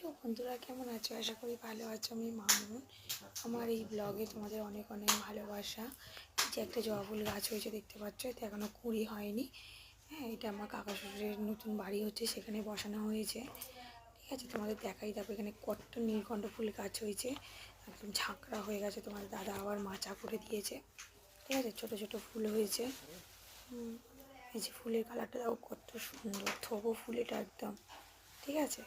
বন্ধুরা, কেমন আছো? আশা করি ভালো আছো। আমি মামুন। আমার এই ব্লগে তোমাদের অনেক অনেক ভালোবাসা। যে একটা জবা ফুল গাছ হয়েছে দেখতে পাচ্ছ, এতে এখনও কুঁড়ি হয়নি। হ্যাঁ, এটা আমার কাকা শ্বশুরের নতুন বাড়ি হচ্ছে, সেখানে বসানো হয়েছে। ঠিক আছে, তোমাদের দেখাই। দেখো এখানে কত নীলকণ্ঠ ফুল গাছ হয়েছে, একদম ঝাঁকড়া হয়ে গেছে। তোমার দাদা আবার মাচা করে দিয়েছে। ঠিক আছে, ছোটো ছোটো ফুল হয়েছে। এই যে ফুলের কালারটা দেখো কত সুন্দর, থোবো ফুল এটা একদম। ঠিক আছে।